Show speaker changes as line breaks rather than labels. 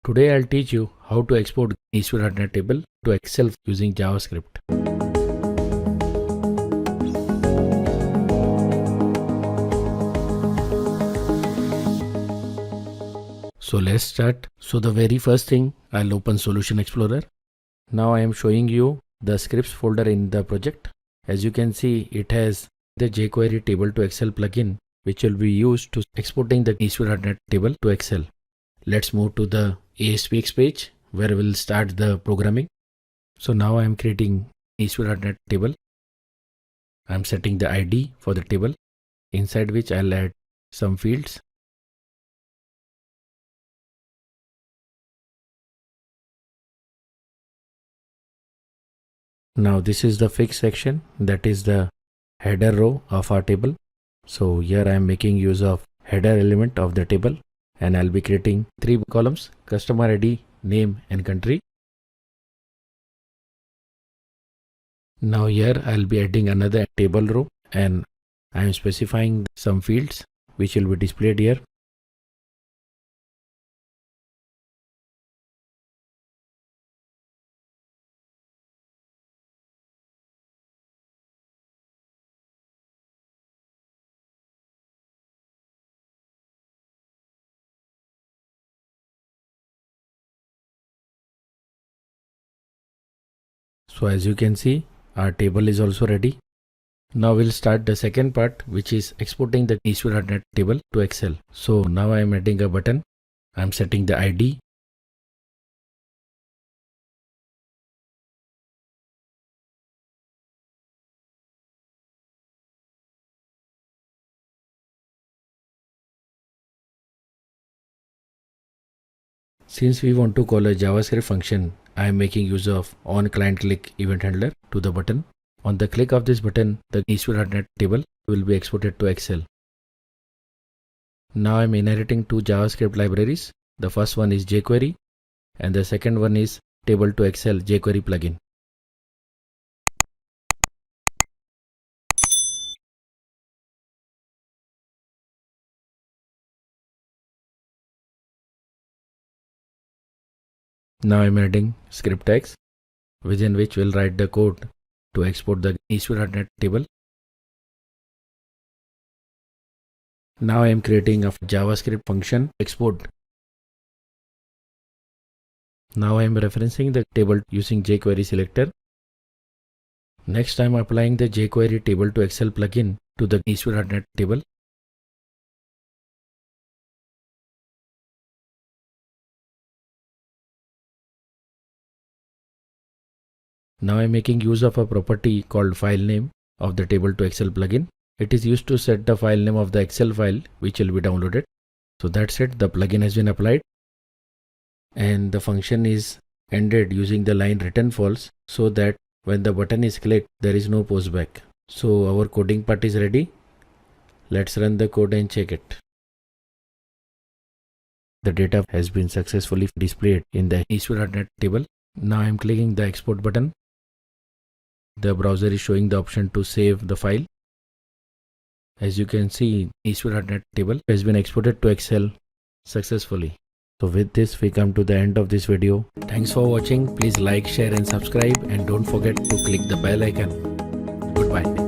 Today I'll teach you how to export issue.NET table to Excel using JavaScript. So let's start. So the very first thing, I'll open Solution Explorer. Now I am showing you the scripts folder in the project. As you can see, it has the jQuery table to Excel plugin, which will be used to exporting the issue.NET table to Excel. Let's move to the ASPX page where we'll start the programming. So now I am creating issue.NET table. I'm setting the ID for the table, inside which I'll add some fields. Now this is the fixed section, that is the header row of our table. So here I am making use of header element of the table, and I'll be creating 3 columns: customer ID, name and country. Now here I'll be adding another table row, and I am specifying some fields which will be displayed here. So as you can see, our table is also ready. Now we'll start the second part, which is exporting the issue.NET table to Excel. So now I am adding a button. I'm setting the ID. Since we want to call a JavaScript function, I am making use of onClientClick event handler to the button. On the click of this button, the issue.NET table will be exported to Excel. Now I am inheriting 2 JavaScript libraries. The first one is jQuery and the second one is table to Excel jQuery plugin. Now I am adding script tags, within which we'll write the code to export the issue.NET table. Now I am creating a JavaScript function export. Now I am referencing the table using jQuery selector. Next I am applying the jQuery table to Excel plugin to the issue.NET table. Now I am making use of a property called file name of the table to Excel plugin. It is used to set the file name of the Excel file which will be downloaded. So that's it, the plugin has been applied. And the function is ended using the line return false, so that when the button is clicked, there is no postback. So our coding part is ready. Let's run the code and check it. The data has been successfully displayed in the issue.NET table. Now I am clicking the export button. The browser is showing the option to save the file. As you can see, issue.NET table has been exported to Excel successfully. So with this, we come to the end of this video. Thanks for watching. Please like, share and subscribe, and don't forget to click the bell icon. Goodbye.